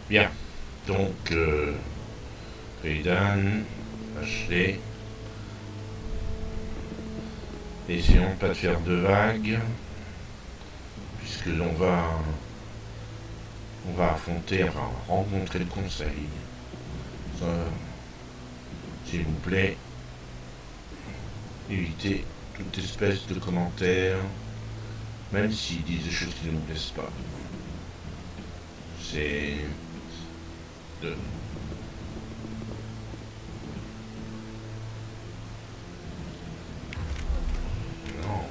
Bien. Donc, Aidan, Ashley. Essayons de pas de faire de vagues. Puisque on va affronter, enfin, rencontrer le conseil. Ça, s'il vous plaît, évitez toute espèce de commentaires, même s'ils disent des choses qui ne nous plaisent pas. C'est de... Non,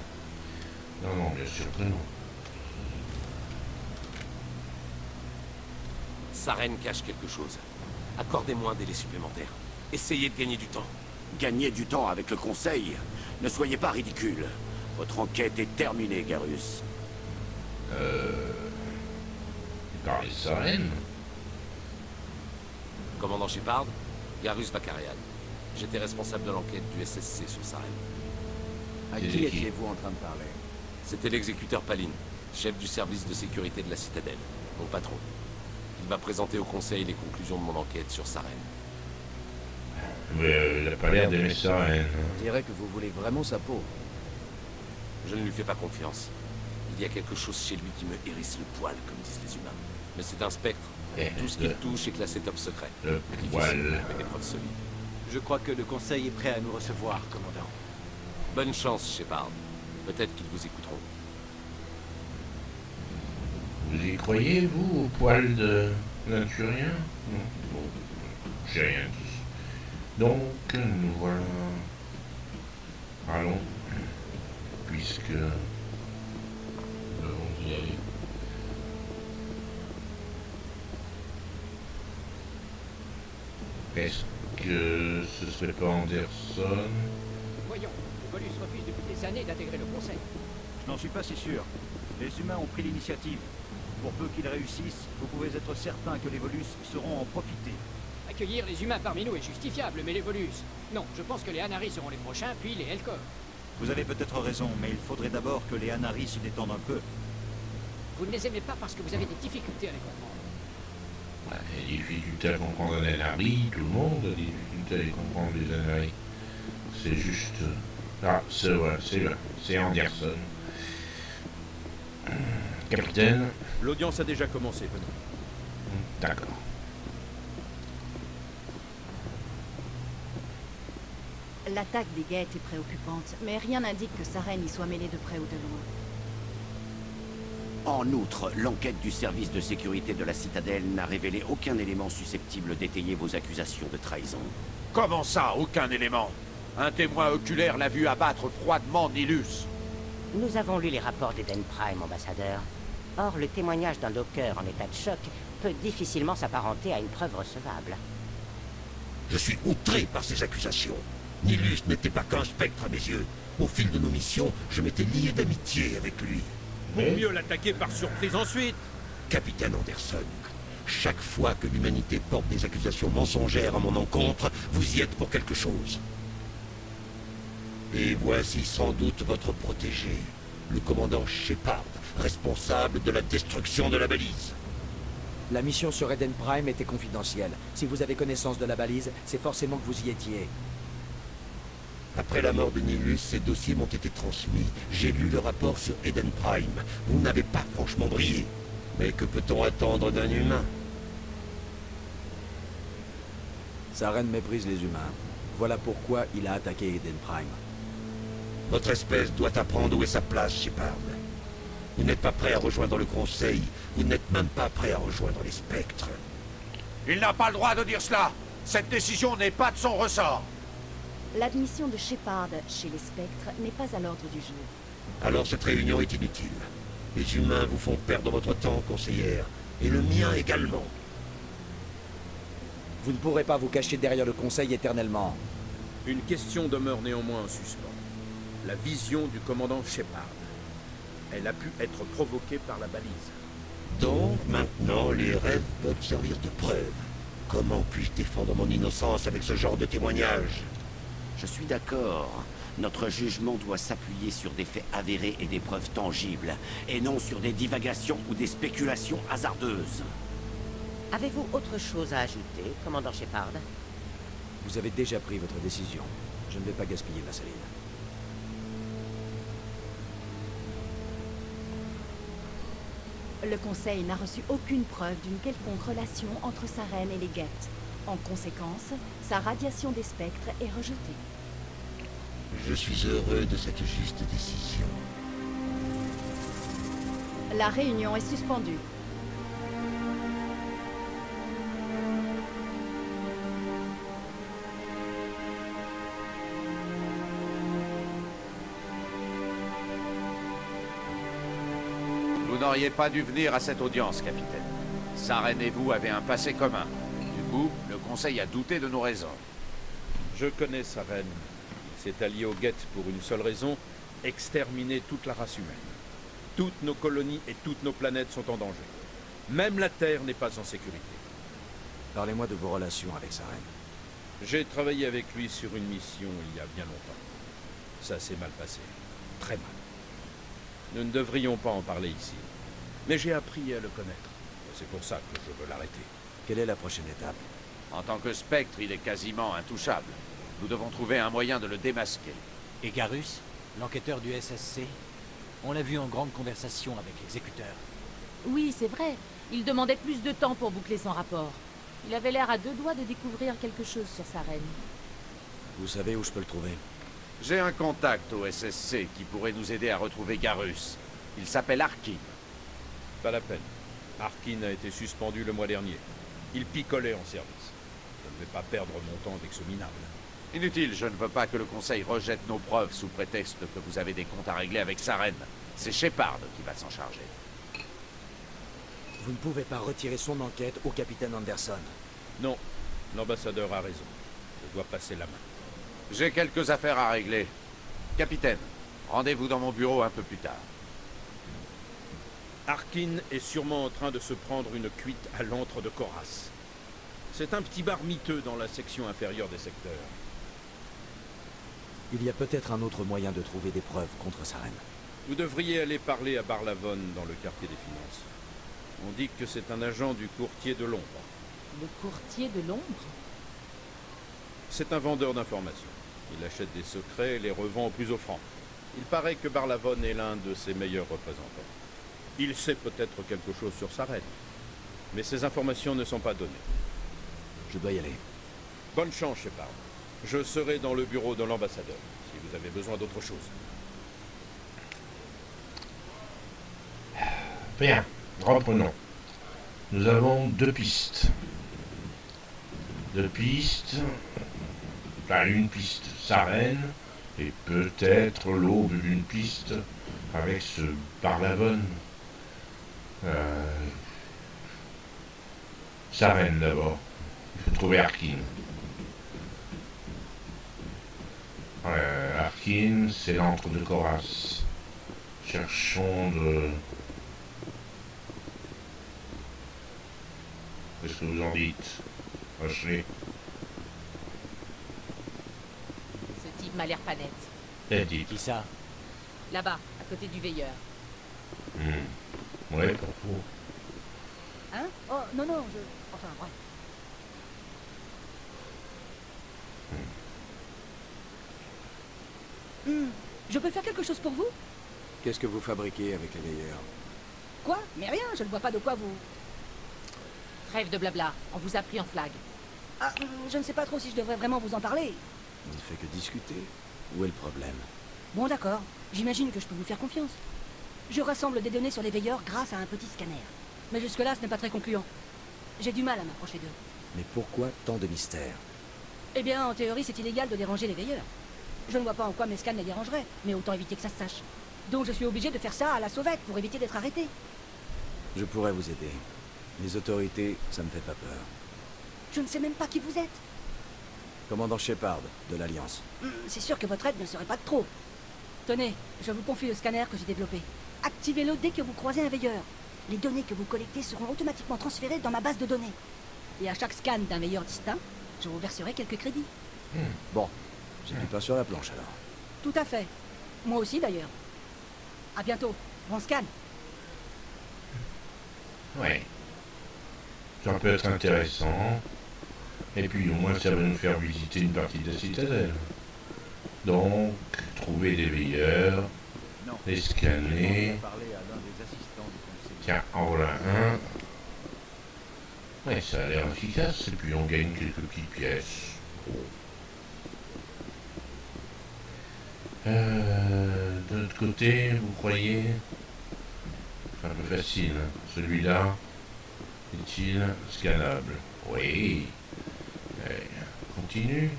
non, bien sûr que non. Saren cache quelque chose. Accordez-moi un délai supplémentaire. Essayez de gagner du temps. Gagner du temps avec le Conseil? Ne soyez pas ridicule. Votre enquête est terminée, Garus. Par les Saren. Commandant Shepard, Garus Vakarian. J'étais responsable de l'enquête du SSC sur Saren. À C'est qui qui étiez-vous en train de parler? C'était l'exécuteur Palin, chef du service de sécurité de la Citadelle, mon patron. Il va présenter au Conseil les conclusions de mon enquête sur Saren. Mais il n'a pas l'air d'aimer Saren. On dirait que vous voulez vraiment sa peau. Je ne lui fais pas confiance. Il y a quelque chose chez lui qui me hérisse le poil, comme disent les humains. Mais c'est un spectre. Tout ce qu'il touche est classé top secret. Le Difficile poil. de trouver des preuves solides. Je crois que le Conseil est prêt à nous recevoir, commandant. Bonne chance, Shepard. Peut-être qu'ils vous écouteront. Vous y croyez, vous, au poil de l'inturien? Non. Bon, j'ai rien dit. Donc, nous voilà. Allons. Puisque nous devons y aller. Est-ce que ce serait pas Anderson? Voyons, Volus refuse depuis des années d'intégrer le Conseil. Je n'en suis pas si sûr. Les humains ont pris l'initiative. Pour peu qu'ils réussissent, vous pouvez être certain que les Volus sauront en profiter. Accueillir les humains parmi nous est justifiable, mais les Volus... Non, je pense que les Anari seront les prochains, puis les Elcor. Vous avez peut-être raison, mais il faudrait d'abord que les Anari se détendent un peu. Vous ne les aimez pas parce que vous avez des difficultés à les comprendre. Ouais, des difficultés à comprendre un Anari, tout le monde a des difficultés à les comprendre les Anari. C'est juste... Ah, c'est Anderson. Capitaine. L'audience a déjà commencé, venez. D'accord. L'attaque des Gates est préoccupante, mais rien n'indique que Saren y soit mêlée de près ou de loin. En outre, l'enquête du service de sécurité de la Citadelle n'a révélé aucun élément susceptible d'étayer vos accusations de trahison. Comment ça, aucun élément? Un témoin oculaire l'a vu abattre froidement Nilus. Nous avons lu les rapports d'Eden Prime, ambassadeur. Or, le témoignage d'un docker en état de choc peut difficilement s'apparenter à une preuve recevable. Je suis outré par ces accusations. Nilus n'était pas qu'un spectre à mes yeux. Au fil de nos missions, je m'étais lié d'amitié avec lui. Pour mieux l'attaquer par surprise ensuite. Capitaine Anderson, chaque fois que l'humanité porte des accusations mensongères à mon encontre, vous y êtes pour quelque chose. Et voici sans doute votre protégé, le commandant Shepard, responsable de la destruction de la balise. La mission sur Eden Prime était confidentielle. Si vous avez connaissance de la balise, c'est forcément que vous y étiez. Après la mort de Nilus, ces dossiers m'ont été transmis. J'ai lu le rapport sur Eden Prime. Vous n'avez pas franchement brillé. Mais que peut-on attendre d'un humain? Saren méprise les humains. Voilà pourquoi il a attaqué Eden Prime. Votre espèce doit apprendre où est sa place, Shepard. Vous n'êtes pas prêt à rejoindre le Conseil. Vous n'êtes même pas prêt à rejoindre les spectres. Il n'a pas le droit de dire cela. Cette décision n'est pas de son ressort. L'admission de Shepard chez les spectres n'est pas à l'ordre du jour. Alors cette réunion est inutile. Les humains vous font perdre votre temps, conseillère. Et le mien également. Vous ne pourrez pas vous cacher derrière le Conseil éternellement. Une question demeure néanmoins en suspens. La vision du commandant Shepard. Elle a pu être provoquée par la balise. Donc maintenant, les rêves peuvent servir de preuve. Comment puis-je défendre mon innocence avec ce genre de témoignage? Je suis d'accord. Notre jugement doit s'appuyer sur des faits avérés et des preuves tangibles, et non sur des divagations ou des spéculations hasardeuses. Avez-vous autre chose à ajouter, commandant Shepard? Vous avez déjà pris votre décision. Je ne vais pas gaspiller ma saline. Le Conseil n'a reçu aucune preuve d'une quelconque relation entre Saren et les Geth. En conséquence, sa radiation des spectres est rejetée. Je suis heureux de cette juste décision. La réunion est suspendue. Vous n'auriez pas dû venir à cette audience, capitaine. Saren et vous avez un passé commun. Du coup, le Conseil a douté de nos raisons. Je connais Saren. Il s'est allié aux Geth pour une seule raison, exterminer toute la race humaine. Toutes nos colonies et toutes nos planètes sont en danger. Même la Terre n'est pas en sécurité. Parlez-moi de vos relations avec Saren. J'ai travaillé avec lui sur une mission il y a bien longtemps. Ça s'est mal passé. Très mal. Nous ne devrions pas en parler ici. Mais j'ai appris à le connaître. C'est pour ça que je veux l'arrêter. Quelle est la prochaine étape? En tant que spectre, il est quasiment intouchable. Nous devons trouver un moyen de le démasquer. Et Garus, l'enquêteur du SSC? On l'a vu en grande conversation avec l'exécuteur. Oui, c'est vrai. Il demandait plus de temps pour boucler son rapport. Il avait l'air à deux doigts de découvrir quelque chose sur Saren. Vous savez où je peux le trouver? J'ai un contact au SSC qui pourrait nous aider à retrouver Garus. Il s'appelle Arkin. Pas la peine. Arkin a été suspendu le mois dernier. Il picolait en service. Je ne vais pas perdre mon temps avec ce minable. Inutile, je ne veux pas que le Conseil rejette nos preuves sous prétexte que vous avez des comptes à régler avec Saren. C'est Shepard qui va s'en charger. Vous ne pouvez pas retirer son enquête au capitaine Anderson. Non, l'ambassadeur a raison. Je dois passer la main. J'ai quelques affaires à régler. Capitaine, rendez-vous dans mon bureau un peu plus tard. Arkin est sûrement en train de se prendre une cuite à l'antre de Koras. C'est un petit bar miteux dans la section inférieure des secteurs. Il y a peut-être un autre moyen de trouver des preuves contre Saren. Vous devriez aller parler à Barlavon dans le quartier des finances. On dit que c'est un agent du courtier de l'ombre. Le courtier de l'ombre? C'est un vendeur d'informations. Il achète des secrets et les revend au plus offrant. Il paraît que Barlavon est l'un de ses meilleurs représentants. Il sait peut-être quelque chose sur Saren, mais ces informations ne sont pas données. Je dois y aller. Bonne chance, Shepard. Je serai dans le bureau de l'ambassadeur, si vous avez besoin d'autre chose. Bien, reprenons. Nous avons deux pistes. Deux pistes. Enfin, une piste Saren, et peut-être l'aube d'une piste avec ce Barlavon. Saren d'abord. Il faut trouver Arkin. Arkin, c'est l'antre de Koras. Cherchons de... Qu'est-ce que vous en dites, Rocher? Ce type m'a l'air pas net. Eh, dites. Qui ça? Là-bas, à côté du veilleur. Ouais, pour vous. Hein? Oh, non, non, je... Enfin, bref. Je peux faire quelque chose pour vous? Qu'est-ce que vous fabriquez avec les veilleurs? Quoi? Mais rien, je ne vois pas de quoi vous... Trêve de blabla, on vous a pris en flag. Ah, je ne sais pas trop si je devrais vraiment vous en parler. On ne fait que discuter. Où est le problème? Bon d'accord, j'imagine que je peux vous faire confiance. Je rassemble des données sur les veilleurs grâce à un petit scanner. Mais jusque-là, ce n'est pas très concluant. J'ai du mal à m'approcher d'eux. Mais pourquoi tant de mystère? Eh bien, en théorie, c'est illégal de déranger les veilleurs. Je ne vois pas en quoi mes scans les dérangeraient, mais autant éviter que ça se sache. Donc je suis obligé de faire ça à la sauvette pour éviter d'être arrêté. Je pourrais vous aider. Les autorités, ça me fait pas peur. Je ne sais même pas qui vous êtes. Commandant Shepard, de l'Alliance. C'est sûr que votre aide ne serait pas de trop. Tenez, je vous confie le scanner que j'ai développé. Activez-le dès que vous croisez un veilleur. Les données que vous collectez seront automatiquement transférées dans ma base de données. Et à chaque scan d'un veilleur distinct, je vous verserai quelques crédits. Bon, j'ai du pain sur la planche alors. Tout à fait. Moi aussi d'ailleurs. À bientôt. Bon scan. Ouais. Ça peut être intéressant. Et puis au moins ça va nous faire visiter une partie de la citadelle. Donc, trouver des veilleurs, les scanner. Tiens, en voilà un. Ouais, ça a l'air efficace, et puis on gagne quelques petites pièces. De l'autre côté, vous croyez? C'est un peu facile. Celui-là, est-il scannable? Oui. Continue.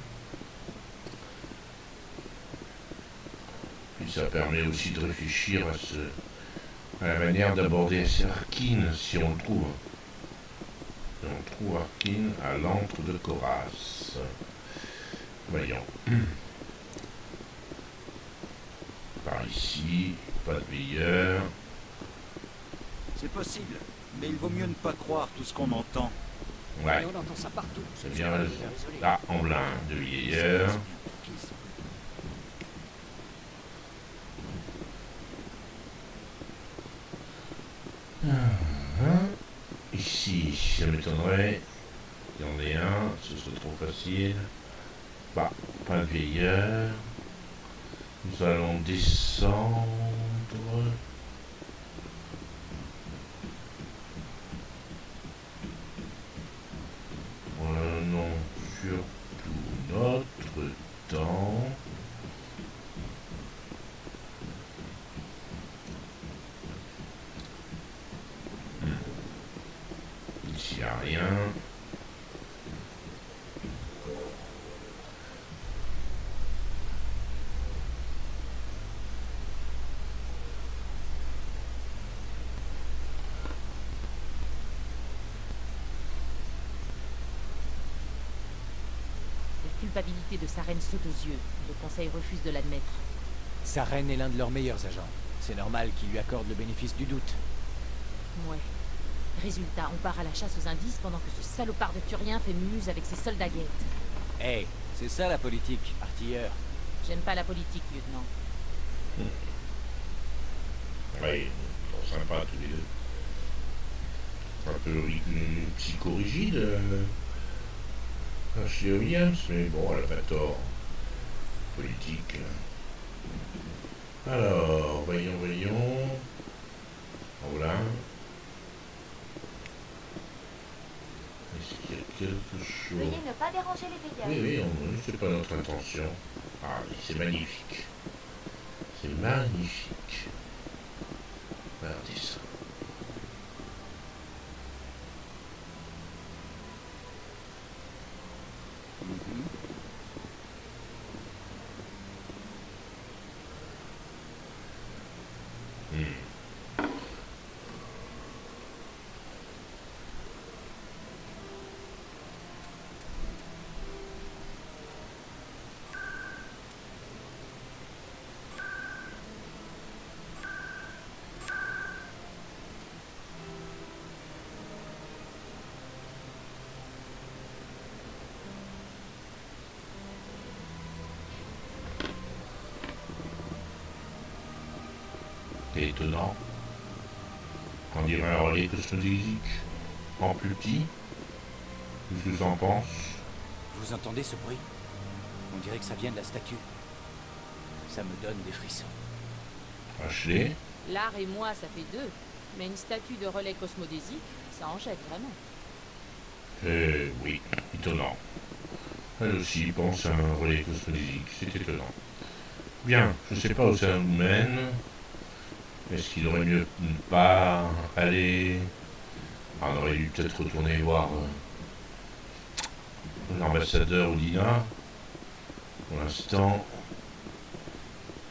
Puis ça permet aussi de réfléchir à la manière d'aborder Arkyn si on le trouve. Si on trouve Arkyn à l'antre de Koras. Voyons. Par ici, pas de veilleur. C'est possible, mais il vaut mieux ne pas croire tout ce qu'on entend. Ouais. Et on entend ça partout. C'est bien raison. Là, en voilà un de veilleur. Ici, ça m'étonnerait. Il y en ait un, ce serait trop facile. Bah, pas de veilleur. Nous allons descendre. Prenons surtout notre temps. Ici, il n'y a rien. La culpabilité de Saren saute aux yeux. Le conseil refuse de l'admettre. Saren est l'un de leurs meilleurs agents. C'est normal qu'ils lui accordent le bénéfice du doute. Ouais. Résultat, on part à la chasse aux indices pendant que ce salopard de Turien fait muse avec ses soldats guettes. Hey, c'est ça la politique, artilleur. J'aime pas la politique, lieutenant. Oui, ils sont sympas tous les deux. Un peu psychorigide, chez Williams, mais bon, elle a pas tort. Politique. Alors, voyons. Voilà. Est-ce qu'il y a quelque chose? Veuillez ne pas déranger les veilleurs. Oui, c'est pas notre intention. Ah, oui, c'est magnifique. C'est magnifique. Regardez ça. C'est étonnant. On dirait un relais cosmodésique. En plus petit. Qu'est-ce que tu en penses? Vous entendez ce bruit? On dirait que ça vient de la statue. Ça me donne des frissons. Ashley? L'art et moi, ça fait deux. Mais une statue de relais cosmodésique, ça en jette vraiment. Oui, étonnant. Elle aussi pense à un relais cosmodésique, c'est étonnant. Bien, je sais pas où ça nous mène. Est-ce qu'il aurait mieux ne pas aller... On aurait dû peut-être retourner voir l'ambassadeur Oudina. Pour l'instant,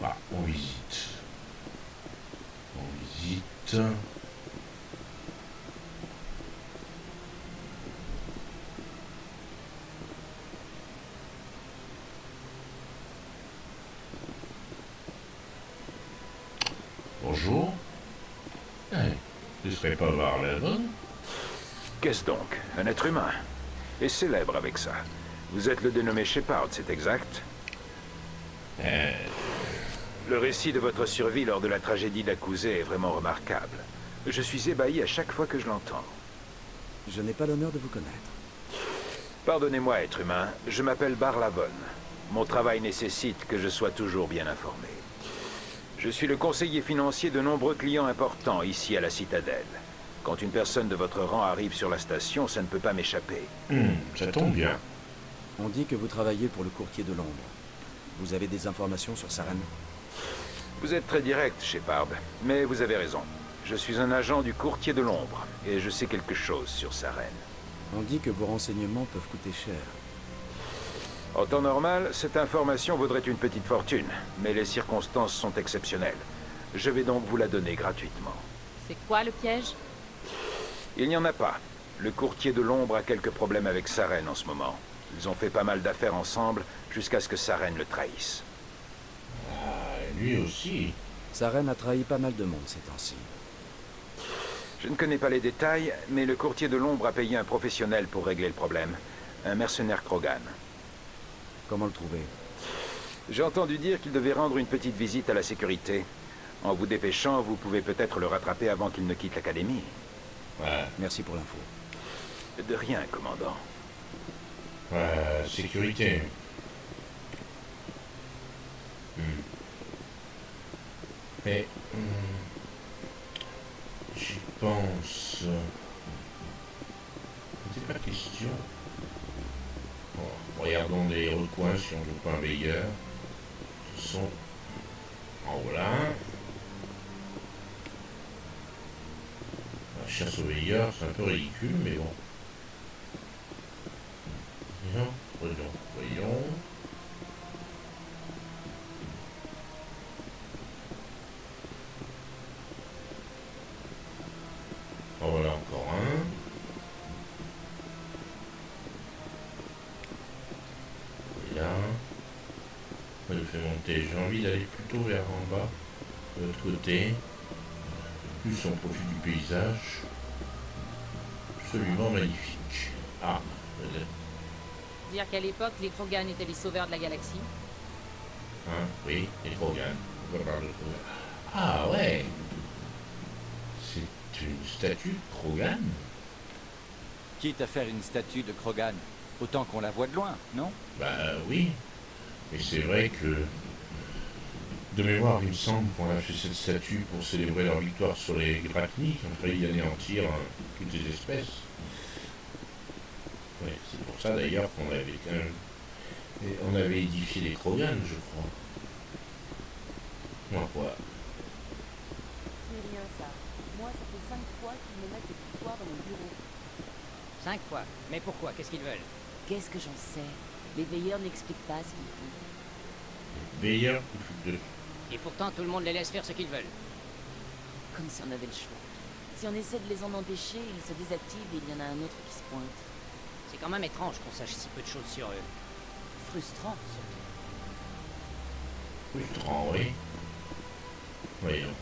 bah, on visite. Bonjour. Tu serais pas Varlavon? Qu'est-ce donc? Un être humain. Et célèbre avec ça. Vous êtes le dénommé Shepard, c'est exact? Le récit de votre survie lors de la tragédie d'Akuzé est vraiment remarquable. Je suis ébahi à chaque fois que je l'entends. Je n'ai pas l'honneur de vous connaître. Pardonnez-moi, être humain, je m'appelle Barlavon. Mon travail nécessite que je sois toujours bien informé. Je suis le conseiller financier de nombreux clients importants ici à la Citadelle. Quand une personne de votre rang arrive sur la station, ça ne peut pas m'échapper. Ça tombe bien. On dit que vous travaillez pour le courtier de l'ombre. Vous avez des informations sur Saren? Vous êtes très direct, Shepard, mais vous avez raison. Je suis un agent du courtier de l'ombre, et je sais quelque chose sur Saren. On dit que vos renseignements peuvent coûter cher. En temps normal, cette information vaudrait une petite fortune, mais les circonstances sont exceptionnelles. Je vais donc vous la donner gratuitement. C'est quoi le piège? Il n'y en a pas. Le courtier de l'ombre a quelques problèmes avec Saren en ce moment. Ils ont fait pas mal d'affaires ensemble, jusqu'à ce que Saren le trahisse. Ah, lui aussi. Saren a trahi pas mal de monde ces temps-ci. Je ne connais pas les détails, mais le courtier de l'ombre a payé un professionnel pour régler le problème. Un mercenaire Krogan. Comment le trouver? J'ai entendu dire qu'il devait rendre une petite visite à la sécurité. En vous dépêchant, vous pouvez peut-être le rattraper avant qu'il ne quitte l'académie. Ouais. Merci pour l'info. De rien, commandant. Sécurité. Mais... j'y pense... C'est pas question. Bon, regardons les recoins si on veut pas un veilleur. Ce sont... en voilà. La chasse aux veilleurs, c'est un peu ridicule, mais bon. Voyons. En voilà encore un. Et là. On le fait monter. J'ai envie d'aller plutôt vers en bas. De l'autre côté. Plus on profite du paysage. Absolument magnifique. Ah, Dire qu'à l'époque, les Krogan étaient les sauveurs de la galaxie. Hein, oui, les Krogan. On va parler de Krogan. Ah ouais. C'est une statue de Krogan. Quitte à faire une statue de Krogan, autant qu'on la voit de loin, non? Bah oui. Mais c'est vrai que... de mémoire, il me semble qu'on a fait cette statue pour célébrer leur victoire sur les Gracni, qui ont failli anéantir toutes les espèces. Ouais, c'est pour ça d'ailleurs qu'on avait on avait édifié les Krogan, je crois. Moi quoi. C'est rien ça. Moi, ça fait 5 fois qu'ils me mettent des foutoirs dans mon bureau. 5 fois? Mais pourquoi? Qu'est-ce qu'ils veulent? Qu'est-ce que j'en sais? Les veilleurs n'expliquent pas ce qu'ils font. Les veilleurs de... Et pourtant, tout le monde les laisse faire ce qu'ils veulent. Comme si on avait le choix. Si on essaie de les en empêcher, ils se désactivent et il y en a un autre qui se pointe. C'est quand même étrange qu'on sache si peu de choses sur eux. Frustrant, surtout. Frustrant, oui. Voyons.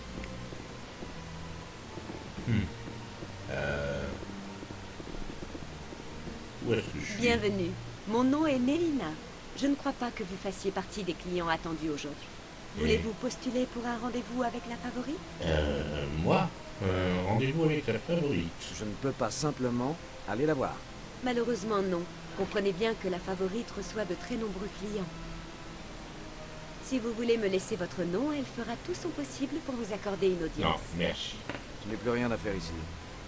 Où est-ce que je suis? Bienvenue. Mon nom est Nélina. Je ne crois pas que vous fassiez partie des clients attendus aujourd'hui. Voulez-vous postuler pour un rendez-vous avec la favorite? Moi? Rendez-vous avec la favorite. Je ne peux pas simplement aller la voir. Malheureusement non. Comprenez bien que la favorite reçoit de très nombreux clients. Si vous voulez me laisser votre nom, elle fera tout son possible pour vous accorder une audience. Non, merci. Je n'ai plus rien à faire ici.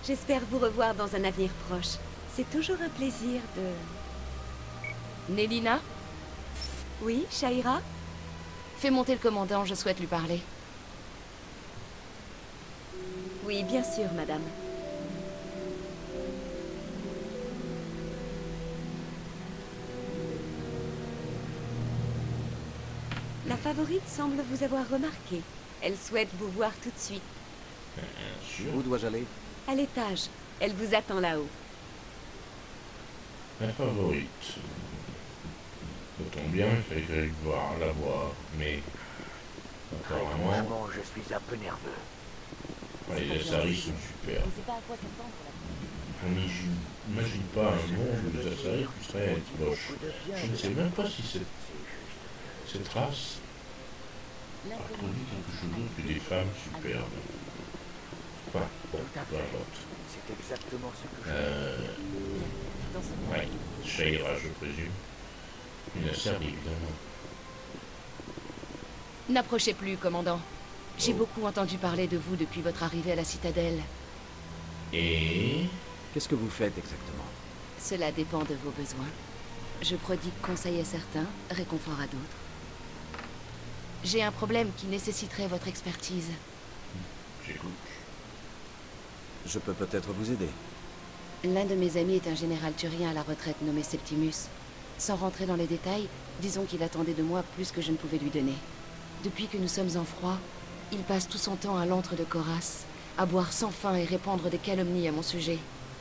J'espère vous revoir dans un avenir proche. C'est toujours un plaisir de... Nélina? Oui, Shaira? Fais monter le commandant, je souhaite lui parler. Oui, bien sûr, madame. La favorite semble vous avoir remarqué. Elle souhaite vous voir tout de suite. Où dois-je aller? À l'étage. Elle vous attend là-haut. La favorite. Ça tombe bien, il fallait que j'aille la voir, mais... apparemment... Franchement, je suis un peu nerveux. Les Assaris sont super. On n'imagine pas un monde où les Assaris seraient moches. Je ne sais même pas si cette race a produit quelque chose d'autre que des femmes superbes. Enfin, bon, peu importe. C'est exactement ce que je... Ouais, Shaira, je présume. Une serre, évidemment. N'approchez plus, commandant. J'ai beaucoup entendu parler de vous depuis votre arrivée à la citadelle. Et... Qu'est-ce que vous faites exactement? Cela dépend de vos besoins. Je prodigue conseil à certains, réconfort à d'autres. J'ai un problème qui nécessiterait votre expertise. J'écoute. Je peux peut-être vous aider. L'un de mes amis est un général turien à la retraite nommé Septimus. Sans rentrer dans les détails, disons qu'il attendait de moi plus que je ne pouvais lui donner. Depuis que nous sommes en froid, il passe tout son temps à l'antre de Coras, à boire sans fin et répandre des calomnies à mon sujet.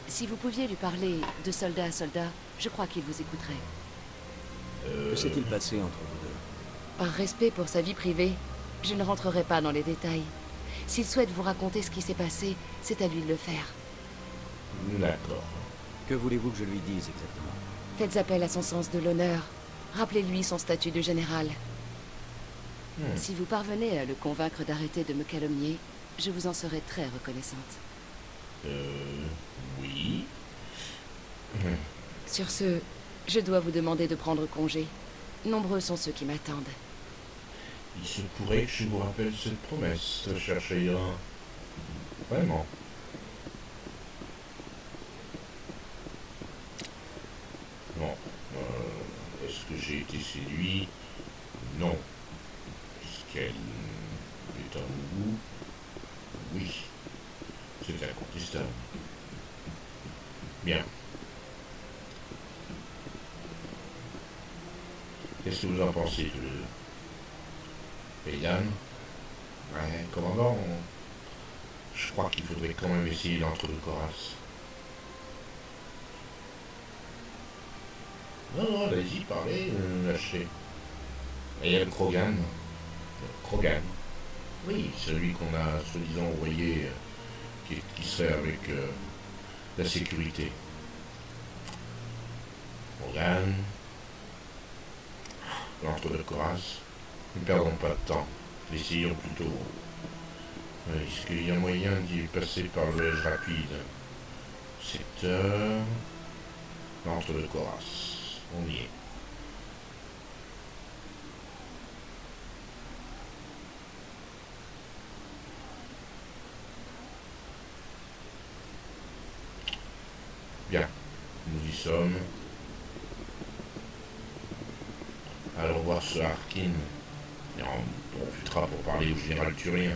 Si vous pouviez lui parler de soldat à soldat, je crois qu'il vous écouterait. Que s'est-il passé entre vous deux? Par respect pour sa vie privée, je ne rentrerai pas dans les détails. S'il souhaite vous raconter ce qui s'est passé, c'est à lui de le faire. D'accord. Que voulez-vous que je lui dise exactement? Faites appel à son sens de l'honneur. Rappelez-lui son statut de général. Si vous parvenez à le convaincre d'arrêter de me calomnier, je vous en serai très reconnaissante. Oui. Sur ce, je dois vous demander de prendre congé. Nombreux sont ceux qui m'attendent. Il se pourrait que je vous rappelle cette promesse, cher Shaira. Vraiment. Bon. Est-ce que j'ai été séduit? Non. Est-ce qu'elle est en vous? Oui. C'est incontestable. Bien. Qu'est-ce que vous en pensez tous les deux? Paydan? Ouais, commandant, je crois qu'il faudrait quand même essayer l'entre de Coras. Non, allez-y, parlez, lâchez. Et il y a le Krogan. Krogan. Oui, celui qu'on a soi-disant envoyé, qui serait avec la sécurité. Krogan. L'entre de Coras. Ne perdons pas de temps. Essayons plutôt. Est-ce qu'il y a moyen d'y passer par le loge rapide? Secteur. L'entre de Coras. On y est. Bien. Nous y sommes. Allons voir ce Harkin. Et on profitera pour parler au général Turien.